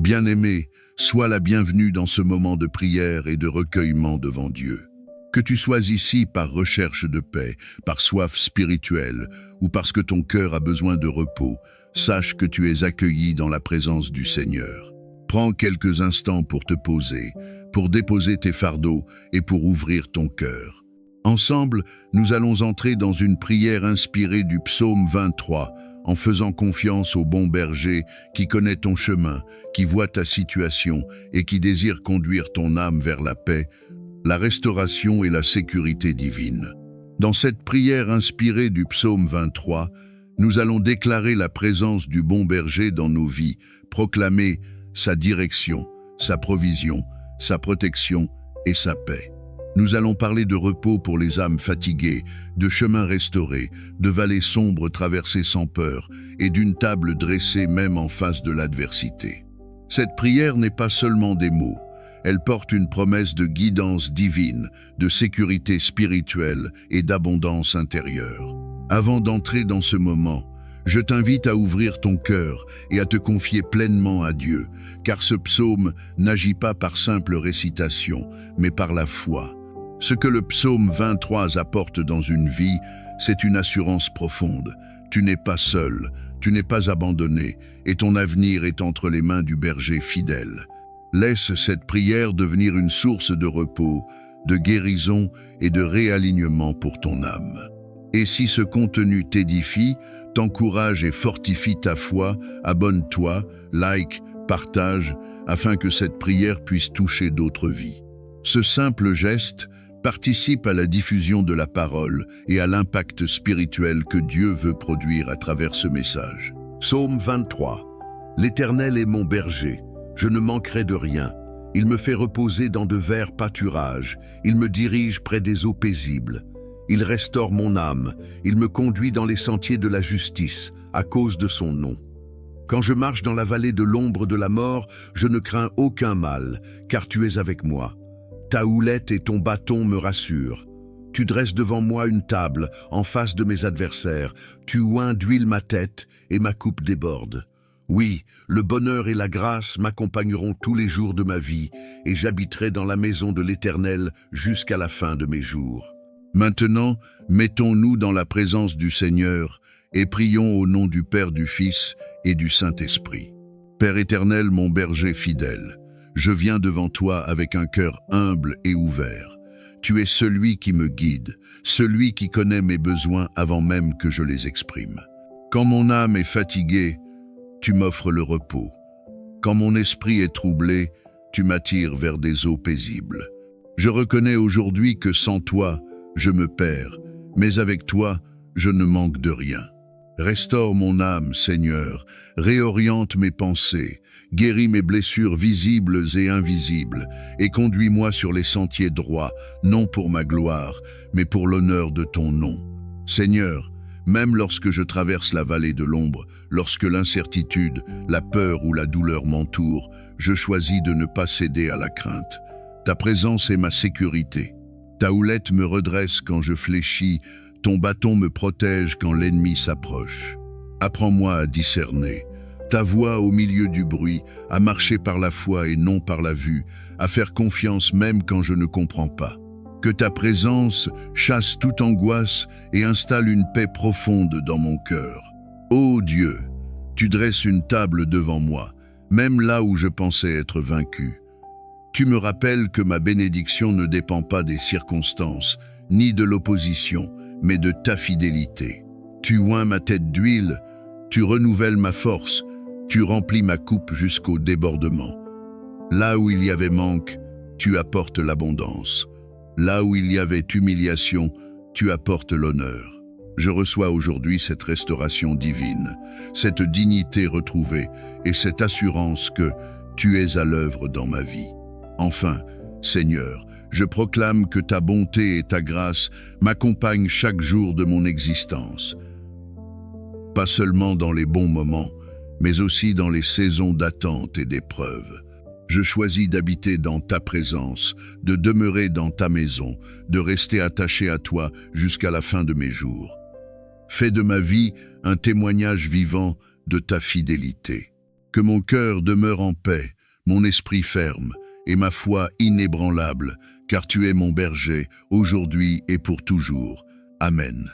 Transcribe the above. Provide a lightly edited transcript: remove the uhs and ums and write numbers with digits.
Bien-aimé, sois la bienvenue dans ce moment de prière et de recueillement devant Dieu. Que tu sois ici par recherche de paix, par soif spirituelle ou parce que ton cœur a besoin de repos, sache que tu es accueilli dans la présence du Seigneur. Prends quelques instants pour te poser, pour déposer tes fardeaux et pour ouvrir ton cœur. Ensemble, nous allons entrer dans une prière inspirée du psaume 23, en faisant confiance au bon berger qui connaît ton chemin, qui voit ta situation et qui désire conduire ton âme vers la paix, la restauration et la sécurité divine. Dans cette prière inspirée du psaume 23, nous allons déclarer la présence du bon berger dans nos vies, proclamer sa direction, sa provision, sa protection et sa paix. Nous allons parler de repos pour les âmes fatiguées, de chemins restaurés, de vallées sombres traversées sans peur et d'une table dressée même en face de l'adversité. Cette prière n'est pas seulement des mots, elle porte une promesse de guidance divine, de sécurité spirituelle et d'abondance intérieure. Avant d'entrer dans ce moment, je t'invite à ouvrir ton cœur et à te confier pleinement à Dieu, car ce psaume n'agit pas par simple récitation, mais par la foi. Ce que le psaume 23 apporte dans une vie, c'est une assurance profonde. Tu n'es pas seul, tu n'es pas abandonné, et ton avenir est entre les mains du berger fidèle. Laisse cette prière devenir une source de repos, de guérison et de réalignement pour ton âme. Et si ce contenu t'édifie, t'encourage et fortifie ta foi, abonne-toi, like, partage, afin que cette prière puisse toucher d'autres vies. Ce simple geste participe à la diffusion de la parole et à l'impact spirituel que Dieu veut produire à travers ce message. Psaume 23. L'Éternel est mon berger, je ne manquerai de rien. Il me fait reposer dans de verts pâturages, il me dirige près des eaux paisibles. Il restaure mon âme, il me conduit dans les sentiers de la justice, à cause de son nom. Quand je marche dans la vallée de l'ombre de la mort, je ne crains aucun mal, car tu es avec moi. Ta houlette et ton bâton me rassurent. Tu dresses devant moi une table, en face de mes adversaires. Tu oins d'huile ma tête, et ma coupe déborde. Oui, le bonheur et la grâce m'accompagneront tous les jours de ma vie, et j'habiterai dans la maison de l'Éternel jusqu'à la fin de mes jours. Maintenant, mettons-nous dans la présence du Seigneur, et prions au nom du Père, du Fils et du Saint-Esprit. Père éternel, mon berger fidèle, je viens devant toi avec un cœur humble et ouvert. Tu es celui qui me guide, celui qui connaît mes besoins avant même que je les exprime. Quand mon âme est fatiguée, tu m'offres le repos. Quand mon esprit est troublé, tu m'attires vers des eaux paisibles. Je reconnais aujourd'hui que sans toi, je me perds, mais avec toi, je ne manque de rien. Restaure mon âme, Seigneur, réoriente mes pensées, guéris mes blessures visibles et invisibles, et conduis-moi sur les sentiers droits, non pour ma gloire, mais pour l'honneur de ton nom. Seigneur, même lorsque je traverse la vallée de l'ombre, lorsque l'incertitude, la peur ou la douleur m'entourent, je choisis de ne pas céder à la crainte. Ta présence est ma sécurité. Ta houlette me redresse quand je fléchis, ton bâton me protège quand l'ennemi s'approche. Apprends-moi à discerner, ta voix au milieu du bruit, à marcher par la foi et non par la vue, à faire confiance même quand je ne comprends pas. Que ta présence chasse toute angoisse et installe une paix profonde dans mon cœur. Ô Dieu, tu dresses une table devant moi, même là où je pensais être vaincu. Tu me rappelles que ma bénédiction ne dépend pas des circonstances, ni de l'opposition, mais de ta fidélité. Tu oins ma tête d'huile, tu renouvelles ma force, tu remplis ma coupe jusqu'au débordement. Là où il y avait manque, tu apportes l'abondance. Là où il y avait humiliation, tu apportes l'honneur. Je reçois aujourd'hui cette restauration divine, cette dignité retrouvée et cette assurance que tu es à l'œuvre dans ma vie. Enfin, Seigneur, je proclame que ta bonté et ta grâce m'accompagnent chaque jour de mon existence. Pas seulement dans les bons moments, mais aussi dans les saisons d'attente et d'épreuve. Je choisis d'habiter dans ta présence, de demeurer dans ta maison, de rester attaché à toi jusqu'à la fin de mes jours. Fais de ma vie un témoignage vivant de ta fidélité. Que mon cœur demeure en paix, mon esprit ferme, et ma foi inébranlable, car tu es mon berger, aujourd'hui et pour toujours. Amen.